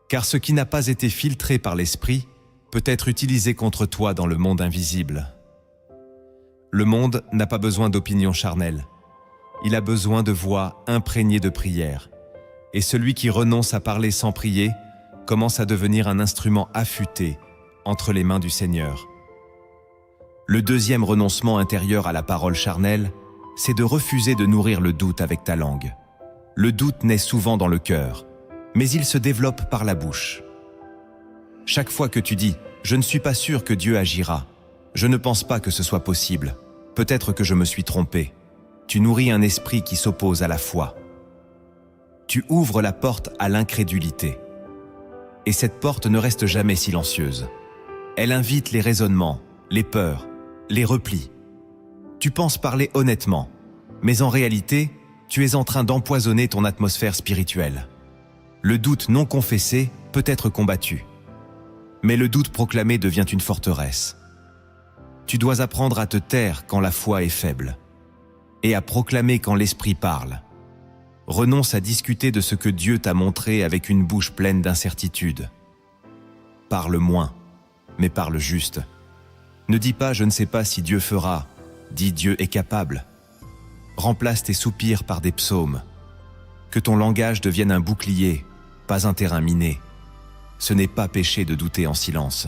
Car ce qui n'a pas été filtré par l'esprit peut être utilisé contre toi dans le monde invisible. Le monde n'a pas besoin d'opinions charnelles. Il a besoin de voix imprégnées de prière. Et celui qui renonce à parler sans prier commence à devenir un instrument affûté entre les mains du Seigneur. Le deuxième renoncement intérieur à la parole charnelle, c'est de refuser de nourrir le doute avec ta langue. Le doute naît souvent dans le cœur, mais il se développe par la bouche. Chaque fois que tu dis « Je ne suis pas sûr que Dieu agira. Je ne pense pas que ce soit possible. Peut-être que je me suis trompé. » Tu nourris un esprit qui s'oppose à la foi. Tu ouvres la porte à l'incrédulité. Et cette porte ne reste jamais silencieuse. Elle invite les raisonnements, les peurs, les replis. Tu penses parler honnêtement, mais en réalité, tu es en train d'empoisonner ton atmosphère spirituelle. Le doute non confessé peut être combattu. Mais le doute proclamé devient une forteresse. Tu dois apprendre à te taire quand la foi est faible et à proclamer quand l'esprit parle. Renonce à discuter de ce que Dieu t'a montré avec une bouche pleine d'incertitude. Parle moins, mais parle juste. Ne dis pas « je ne sais pas si Dieu fera », dis « Dieu est capable ». Remplace tes soupirs par des psaumes. Que ton langage devienne un bouclier, pas un terrain miné. Ce n'est pas péché de douter en silence.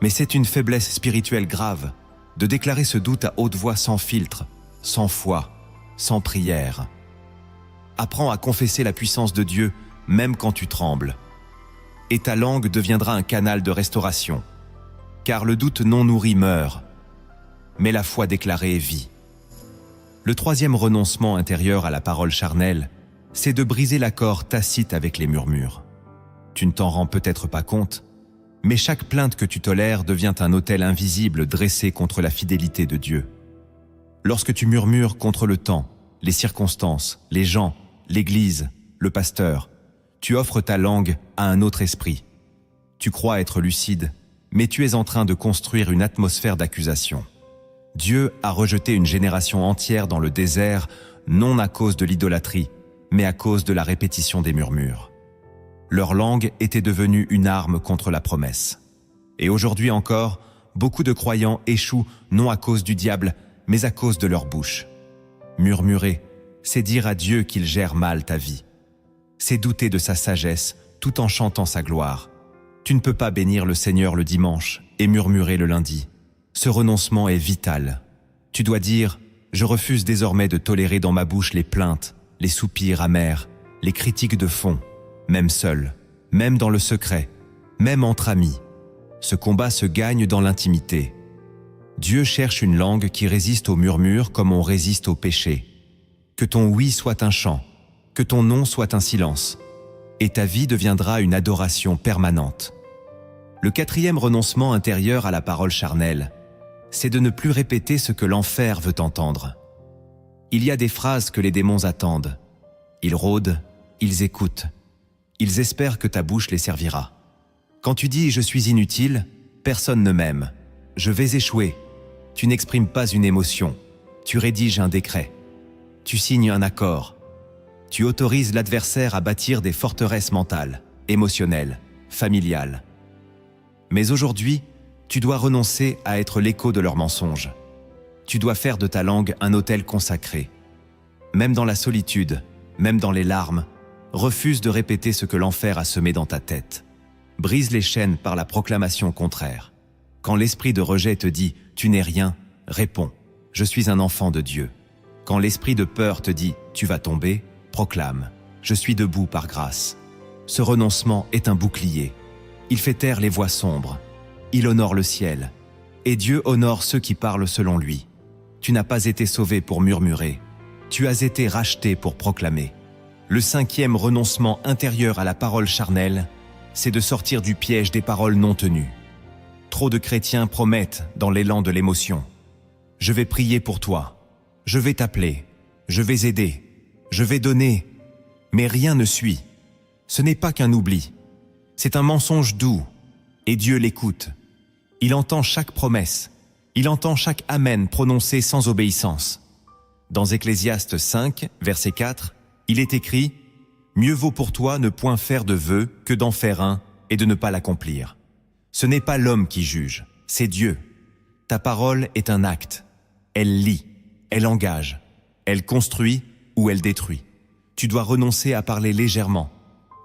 Mais c'est une faiblesse spirituelle grave de déclarer ce doute à haute voix sans filtre, sans foi, sans prière. Apprends à confesser la puissance de Dieu même quand tu trembles. Et ta langue deviendra un canal de restauration. Car le doute non nourri meurt, mais la foi déclarée vit. Le troisième renoncement intérieur à la parole charnelle, c'est de briser l'accord tacite avec les murmures. Tu ne t'en rends peut-être pas compte, mais chaque plainte que tu tolères devient un autel invisible dressé contre la fidélité de Dieu. Lorsque tu murmures contre le temps, les circonstances, les gens, l'Église, le pasteur, tu offres ta langue à un autre esprit. Tu crois être lucide, mais tu es en train de construire une atmosphère d'accusation. Dieu a rejeté une génération entière dans le désert, non à cause de l'idolâtrie, mais à cause de la répétition des murmures. Leur langue était devenue une arme contre la promesse. Et aujourd'hui encore, beaucoup de croyants échouent non à cause du diable, mais à cause de leur bouche. Murmurer, c'est dire à Dieu qu'il gère mal ta vie. C'est douter de sa sagesse tout en chantant sa gloire. Tu ne peux pas bénir le Seigneur le dimanche et murmurer le lundi. Ce renoncement est vital. Tu dois dire « Je refuse désormais de tolérer dans ma bouche les plaintes, les soupirs amers, les critiques de fond, même seul, même dans le secret, même entre amis. Ce combat se gagne dans l'intimité. Dieu cherche une langue qui résiste aux murmures comme on résiste au péché. Que ton oui soit un chant, que ton non soit un silence, et ta vie deviendra une adoration permanente. Le quatrième renoncement intérieur à la parole charnelle, c'est de ne plus répéter ce que l'enfer veut entendre. Il y a des phrases que les démons attendent. Ils rôdent, ils écoutent. Ils espèrent que ta bouche les servira. Quand tu dis « je suis inutile », personne ne m'aime. Je vais échouer. Tu n'exprimes pas une émotion. Tu rédiges un décret. Tu signes un accord. Tu autorises l'adversaire à bâtir des forteresses mentales, émotionnelles, familiales. Mais aujourd'hui, tu dois renoncer à être l'écho de leurs mensonges. Tu dois faire de ta langue un autel consacré. Même dans la solitude, même dans les larmes, refuse de répéter ce que l'enfer a semé dans ta tête. Brise les chaînes par la proclamation contraire. Quand l'esprit de rejet te dit « tu n'es rien », réponds « je suis un enfant de Dieu ». Quand l'esprit de peur te dit « tu vas tomber », proclame « je suis debout par grâce ». Ce renoncement est un bouclier. Il fait taire les voix sombres. Il honore le ciel. Et Dieu honore ceux qui parlent selon lui. Tu n'as pas été sauvé pour murmurer. Tu as été racheté pour proclamer. Le cinquième renoncement intérieur à la parole charnelle, c'est de sortir du piège des paroles non tenues. Trop de chrétiens promettent dans l'élan de l'émotion. Je vais prier pour toi. Je vais t'appeler. Je vais aider. Je vais donner. Mais rien ne suit. Ce n'est pas qu'un oubli. C'est un mensonge doux. Et Dieu l'écoute. Il entend chaque promesse. Il entend chaque amen prononcé sans obéissance. Dans Ecclésiaste 5, verset 4, il est écrit « Mieux vaut pour toi ne point faire de vœu que d'en faire un et de ne pas l'accomplir. Ce n'est pas l'homme qui juge, c'est Dieu. Ta parole est un acte. Elle lie, elle engage, elle construit ou elle détruit. Tu dois renoncer à parler légèrement,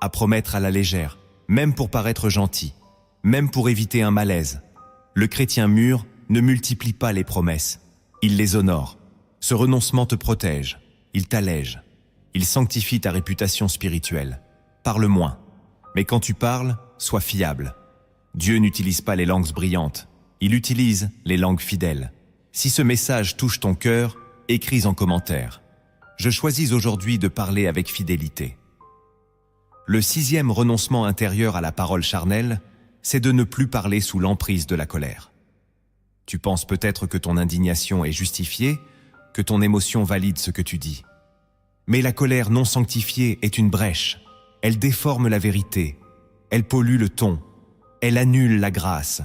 à promettre à la légère, même pour paraître gentil, même pour éviter un malaise. Le chrétien mûr ne multiplie pas les promesses, il les honore. Ce renoncement te protège, il t'allège, il sanctifie ta réputation spirituelle. Parle moins, mais quand tu parles, sois fiable. Dieu n'utilise pas les langues brillantes, il utilise les langues fidèles. Si ce message touche ton cœur, écris en commentaire. Je choisis aujourd'hui de parler avec fidélité. Le 6e renoncement intérieur à la parole charnelle, c'est de ne plus parler sous l'emprise de la colère. Tu penses peut-être que ton indignation est justifiée, que ton émotion valide ce que tu dis. Mais la colère non sanctifiée est une brèche. Elle déforme la vérité, elle pollue le ton, elle annule la grâce.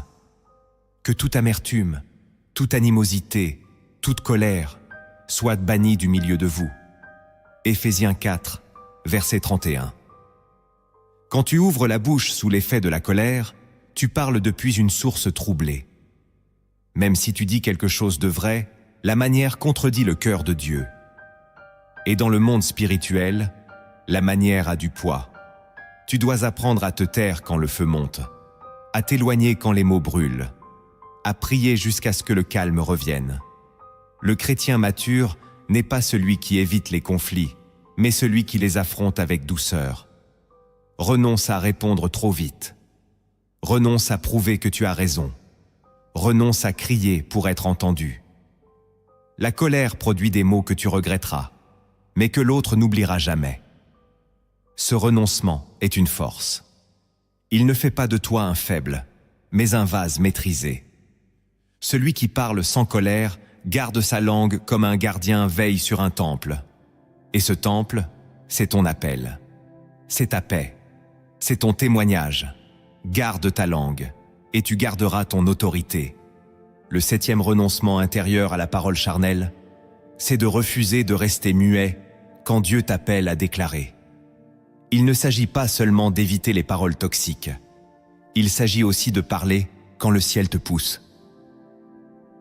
Que toute amertume, toute animosité, toute colère soit bannie du milieu de vous. Éphésiens 4, verset 31. Quand tu ouvres la bouche sous l'effet de la colère, tu parles depuis une source troublée. Même si tu dis quelque chose de vrai, la manière contredit le cœur de Dieu. Et dans le monde spirituel, la manière a du poids. Tu dois apprendre à te taire quand le feu monte, à t'éloigner quand les mots brûlent, à prier jusqu'à ce que le calme revienne. Le chrétien mature n'est pas celui qui évite les conflits, mais celui qui les affronte avec douceur. Renonce à répondre trop vite. Renonce à prouver que tu as raison. Renonce à crier pour être entendu. La colère produit des mots que tu regretteras, mais que l'autre n'oubliera jamais. Ce renoncement est une force. Il ne fait pas de toi un faible, mais un vase maîtrisé. Celui qui parle sans colère garde sa langue comme un gardien veille sur un temple. Et ce temple, c'est ton appel. C'est ta paix. C'est ton témoignage. Garde ta langue, et tu garderas ton autorité. Le 7e renoncement intérieur à la parole charnelle, c'est de refuser de rester muet quand Dieu t'appelle à déclarer. Il ne s'agit pas seulement d'éviter les paroles toxiques. Il s'agit aussi de parler quand le ciel te pousse.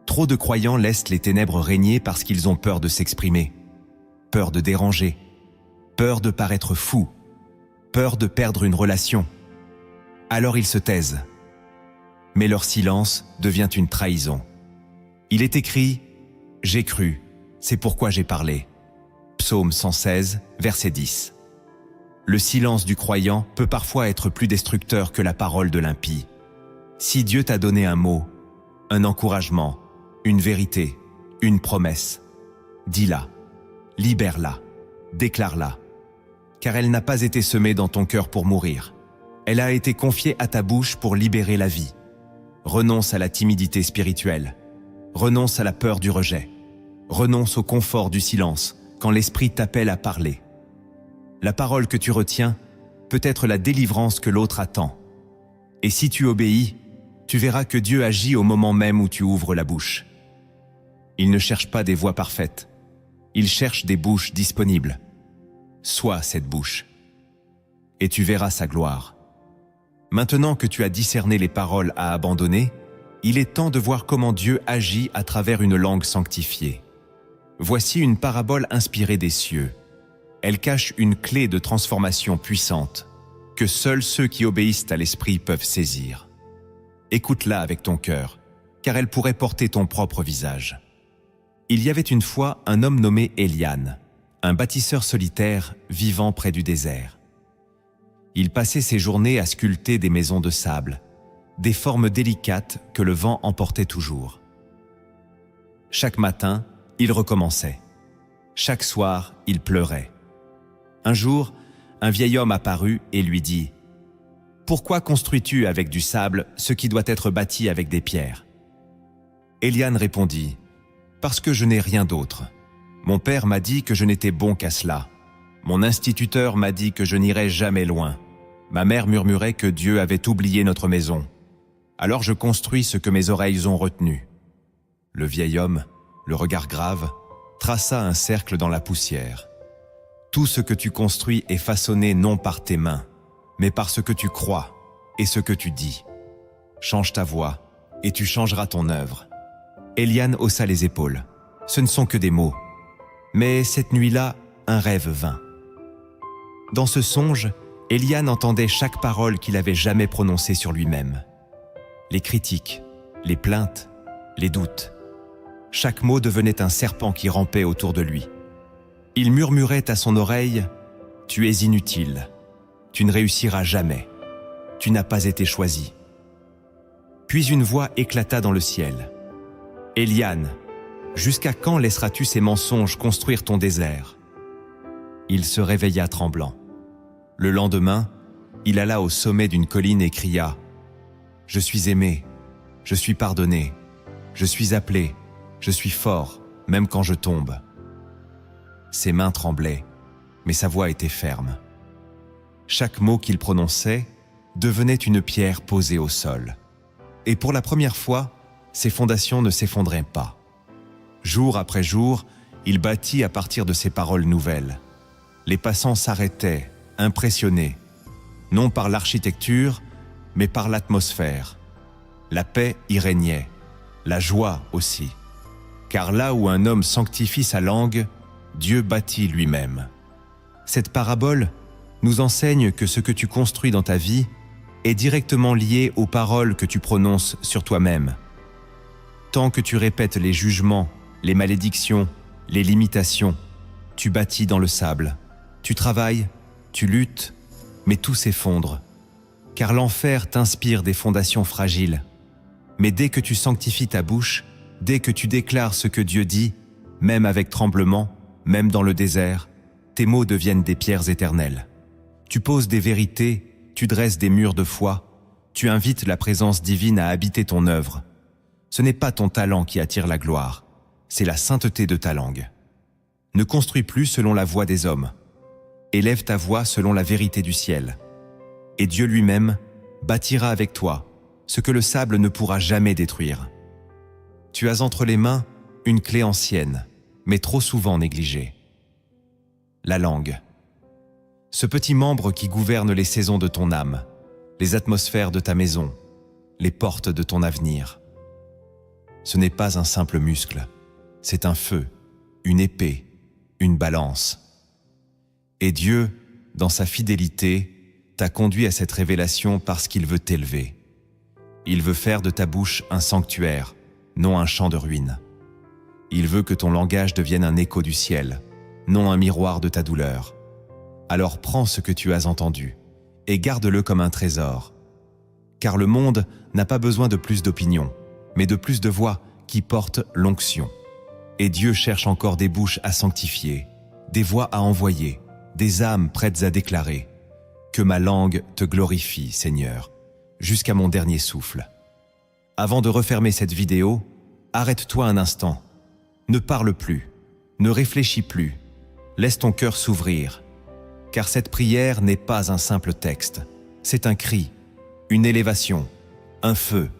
Trop de croyants laissent les ténèbres régner parce qu'ils ont peur de s'exprimer, peur de déranger, peur de paraître fou, peur de perdre une relation. Alors ils se taisent. Mais leur silence devient une trahison. Il est écrit « J'ai cru, c'est pourquoi j'ai parlé ». Psaume 116, verset 10. Le silence du croyant peut parfois être plus destructeur que la parole de l'impie. Si Dieu t'a donné un mot, un encouragement, une vérité, une promesse, dis-la, libère-la, déclare-la, car elle n'a pas été semée dans ton cœur pour mourir. Elle a été confiée à ta bouche pour libérer la vie. Renonce à la timidité spirituelle. Renonce à la peur du rejet. Renonce au confort du silence quand l'esprit t'appelle à parler. La parole que tu retiens peut être la délivrance que l'autre attend. Et si tu obéis, tu verras que Dieu agit au moment même où tu ouvres la bouche. Il ne cherche pas des voix parfaites. Il cherche des bouches disponibles. Sois cette bouche. Et tu verras sa gloire. Maintenant que tu as discerné les paroles à abandonner, il est temps de voir comment Dieu agit à travers une langue sanctifiée. Voici une parabole inspirée des cieux. Elle cache une clé de transformation puissante que seuls ceux qui obéissent à l'Esprit peuvent saisir. Écoute-la avec ton cœur, car elle pourrait porter ton propre visage. Il y avait une fois un homme nommé Eliane, un bâtisseur solitaire vivant près du désert. Il passait ses journées à sculpter des maisons de sable, des formes délicates que le vent emportait toujours. Chaque matin, il recommençait. Chaque soir, il pleurait. Un jour, un vieil homme apparut et lui dit « Pourquoi construis-tu avec du sable ce qui doit être bâti avec des pierres ?» Eliane répondit « Parce que je n'ai rien d'autre. Mon père m'a dit que je n'étais bon qu'à cela. Mon instituteur m'a dit que je n'irais jamais loin. Ma mère murmurait que Dieu avait oublié notre maison. Alors je construis ce que mes oreilles ont retenu. » Le vieil homme, le regard grave, traça un cercle dans la poussière. « Tout ce que tu construis est façonné non par tes mains, mais par ce que tu crois et ce que tu dis. Change ta voix et tu changeras ton œuvre. » Eliane haussa les épaules. « Ce ne sont que des mots. » Mais cette nuit-là, un rêve vint. Dans ce songe, Eliane entendait chaque parole qu'il avait jamais prononcée sur lui-même. Les critiques, les plaintes, les doutes. Chaque mot devenait un serpent qui rampait autour de lui. Il murmurait à son oreille « Tu es inutile, tu ne réussiras jamais, tu n'as pas été choisi. » Puis une voix éclata dans le ciel. « Eliane, jusqu'à quand laisseras-tu ces mensonges construire ton désert ?» Il se réveilla tremblant. Le lendemain, il alla au sommet d'une colline et cria « Je suis aimé, je suis pardonné, je suis appelé, je suis fort, même quand je tombe. » Ses mains tremblaient, mais sa voix était ferme. Chaque mot qu'il prononçait devenait une pierre posée au sol. Et pour la première fois, ses fondations ne s'effondraient pas. Jour après jour, il bâtit à partir de ces paroles nouvelles. Les passants s'arrêtaient, impressionnés, non par l'architecture, mais par l'atmosphère. La paix y régnait, la joie aussi. Car là où un homme sanctifie sa langue, Dieu bâtit lui-même. Cette parabole nous enseigne que ce que tu construis dans ta vie est directement lié aux paroles que tu prononces sur toi-même. Tant que tu répètes les jugements, les malédictions, les limitations, tu bâtis dans le sable. Tu travailles, tu luttes, mais tout s'effondre. Car l'enfer t'inspire des fondations fragiles. Mais dès que tu sanctifies ta bouche, dès que tu déclares ce que Dieu dit, même avec tremblement, même dans le désert, tes mots deviennent des pierres éternelles. Tu poses des vérités, tu dresses des murs de foi, tu invites la présence divine à habiter ton œuvre. Ce n'est pas ton talent qui attire la gloire, c'est la sainteté de ta langue. Ne construis plus selon la voix des hommes. Élève ta voix selon la vérité du ciel. Et Dieu lui-même bâtira avec toi ce que le sable ne pourra jamais détruire. Tu as entre les mains une clé ancienne, mais trop souvent négligée. La langue. Ce petit membre qui gouverne les saisons de ton âme, les atmosphères de ta maison, les portes de ton avenir. Ce n'est pas un simple muscle, c'est un feu, une épée, une balance. Et Dieu, dans sa fidélité, t'a conduit à cette révélation parce qu'il veut t'élever. Il veut faire de ta bouche un sanctuaire, non un champ de ruines. Il veut que ton langage devienne un écho du ciel, non un miroir de ta douleur. Alors prends ce que tu as entendu et garde-le comme un trésor. Car le monde n'a pas besoin de plus d'opinions, mais de plus de voix qui portent l'onction. Et Dieu cherche encore des bouches à sanctifier, des voix à envoyer, des âmes prêtes à déclarer. Que ma langue te glorifie, Seigneur, jusqu'à mon dernier souffle. Avant de refermer cette vidéo, arrête-toi un instant. Ne parle plus, ne réfléchis plus, laisse ton cœur s'ouvrir. Car cette prière n'est pas un simple texte, c'est un cri, une élévation, un feu.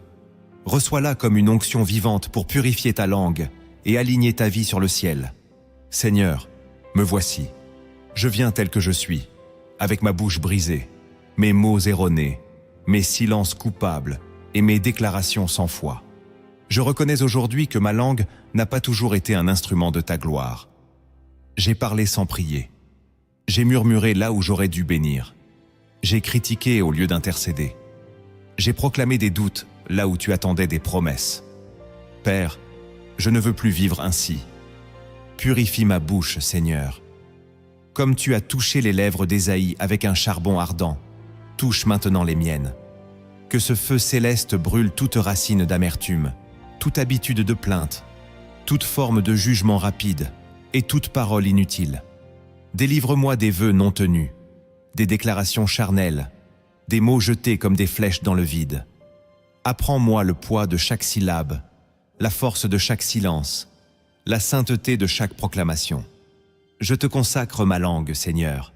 Reçois-la comme une onction vivante pour purifier ta langue et aligner ta vie sur le ciel. Seigneur, me voici. Je viens tel que je suis, avec ma bouche brisée, mes mots erronés, mes silences coupables et mes déclarations sans foi. Je reconnais aujourd'hui que ma langue n'a pas toujours été un instrument de ta gloire. J'ai parlé sans prier. J'ai murmuré là où j'aurais dû bénir. J'ai critiqué au lieu d'intercéder. J'ai proclamé des doutes là où tu attendais des promesses. Père, je ne veux plus vivre ainsi. Purifie ma bouche, Seigneur. Comme tu as touché les lèvres d'Ésaïe avec un charbon ardent, touche maintenant les miennes. Que ce feu céleste brûle toute racine d'amertume, toute habitude de plainte, toute forme de jugement rapide et toute parole inutile. Délivre-moi des vœux non tenus, des déclarations charnelles, des mots jetés comme des flèches dans le vide. Apprends-moi le poids de chaque syllabe, la force de chaque silence, la sainteté de chaque proclamation. Je te consacre ma langue, Seigneur.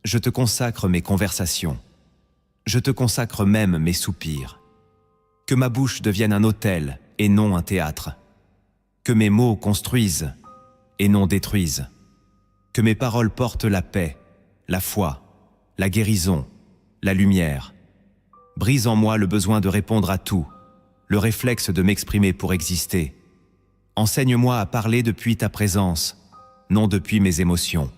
Je te consacre mes conversations. Je te consacre même mes soupirs. Que ma bouche devienne un autel et non un théâtre. Que mes mots construisent et non détruisent. Que mes paroles portent la paix, la foi, la guérison, la lumière. Brise en moi le besoin de répondre à tout, le réflexe de m'exprimer pour exister. Enseigne-moi à parler depuis ta présence, non depuis mes émotions.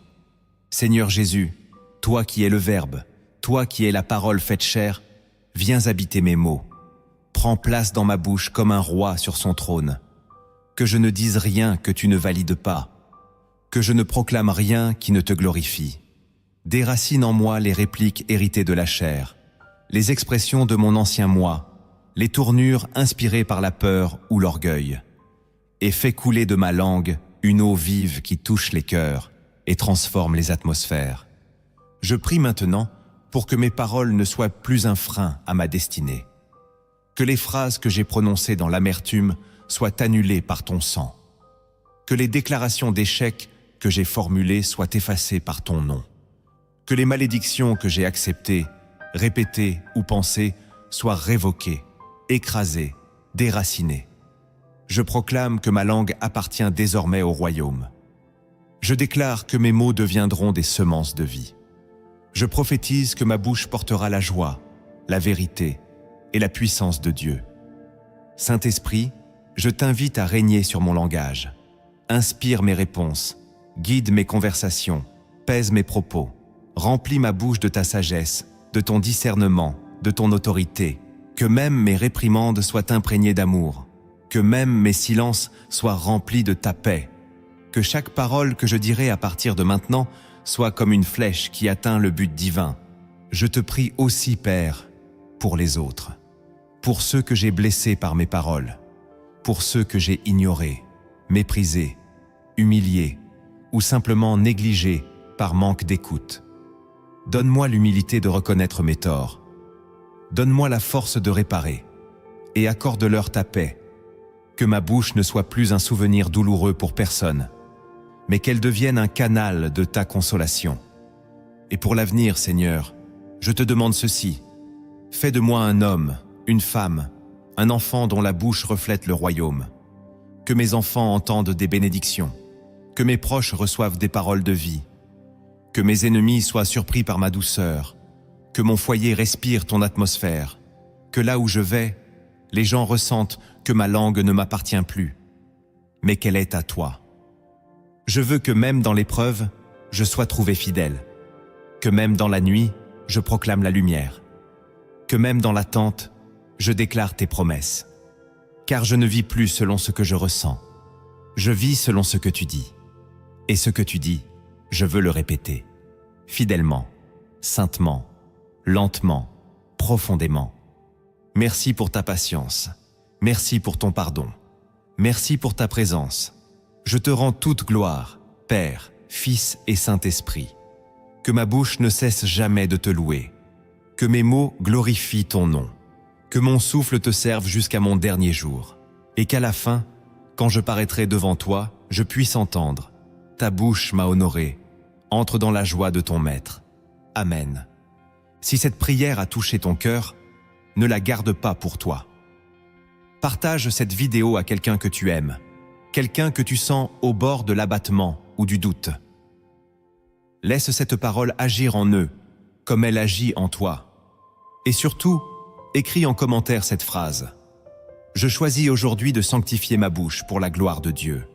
Seigneur Jésus, toi qui es le Verbe, toi qui es la parole faite chair, viens habiter mes mots. Prends place dans ma bouche comme un roi sur son trône. Que je ne dise rien que tu ne valides pas. Que je ne proclame rien qui ne te glorifie. Déracine en moi les répliques héritées de la chair, les expressions de mon ancien moi, les tournures inspirées par la peur ou l'orgueil. Et fais couler de ma langue une eau vive qui touche les cœurs et transforme les atmosphères. Je prie maintenant pour que mes paroles ne soient plus un frein à ma destinée. Que les phrases que j'ai prononcées dans l'amertume soient annulées par ton sang. Que les déclarations d'échec que j'ai formulées soient effacées par ton nom. Que les malédictions que j'ai acceptées, répétées ou pensées soient révoquées, écrasées, déracinées. Je proclame que ma langue appartient désormais au royaume. Je déclare que mes mots deviendront des semences de vie. Je prophétise que ma bouche portera la joie, la vérité et la puissance de Dieu. Saint-Esprit, je t'invite à régner sur mon langage. Inspire mes réponses, guide mes conversations, pèse mes propos. Remplis ma bouche de ta sagesse, de ton discernement, de ton autorité. Que même mes réprimandes soient imprégnées d'amour. Que même mes silences soient remplis de ta paix. Que chaque parole que je dirai à partir de maintenant soit comme une flèche qui atteint le but divin. Je te prie aussi, Père, pour les autres, pour ceux que j'ai blessés par mes paroles, pour ceux que j'ai ignorés, méprisés, humiliés ou simplement négligés par manque d'écoute. Donne-moi l'humilité de reconnaître mes torts. Donne-moi la force de réparer et accorde-leur ta paix. Que ma bouche ne soit plus un souvenir douloureux pour personne, mais qu'elle devienne un canal de ta consolation. Et pour l'avenir, Seigneur, je te demande ceci. Fais de moi un homme, une femme, un enfant dont la bouche reflète le royaume. Que mes enfants entendent des bénédictions, que mes proches reçoivent des paroles de vie, que mes ennemis soient surpris par ma douceur, que mon foyer respire ton atmosphère, que là où je vais, les gens ressentent que ma langue ne m'appartient plus, mais qu'elle est à toi. Je veux que même dans l'épreuve, je sois trouvé fidèle, que même dans la nuit, je proclame la lumière, que même dans l'attente, je déclare tes promesses, car je ne vis plus selon ce que je ressens, je vis selon ce que tu dis, et ce que tu dis, je veux le répéter, fidèlement, saintement, lentement, profondément. Merci pour ta patience, merci pour ton pardon, merci pour ta présence. Je te rends toute gloire, Père, Fils et Saint-Esprit. Que ma bouche ne cesse jamais de te louer, que mes mots glorifient ton nom, que mon souffle te serve jusqu'à mon dernier jour, et qu'à la fin, quand je paraîtrai devant toi, je puisse entendre « Ta bouche m'a honoré, entre dans la joie de ton Maître. » Amen. Si cette prière a touché ton cœur, ne la garde pas pour toi. Partage cette vidéo à quelqu'un que tu aimes, quelqu'un que tu sens au bord de l'abattement ou du doute. Laisse cette parole agir en eux, comme elle agit en toi. Et surtout, écris en commentaire cette phrase. Je choisis aujourd'hui de sanctifier ma bouche pour la gloire de Dieu.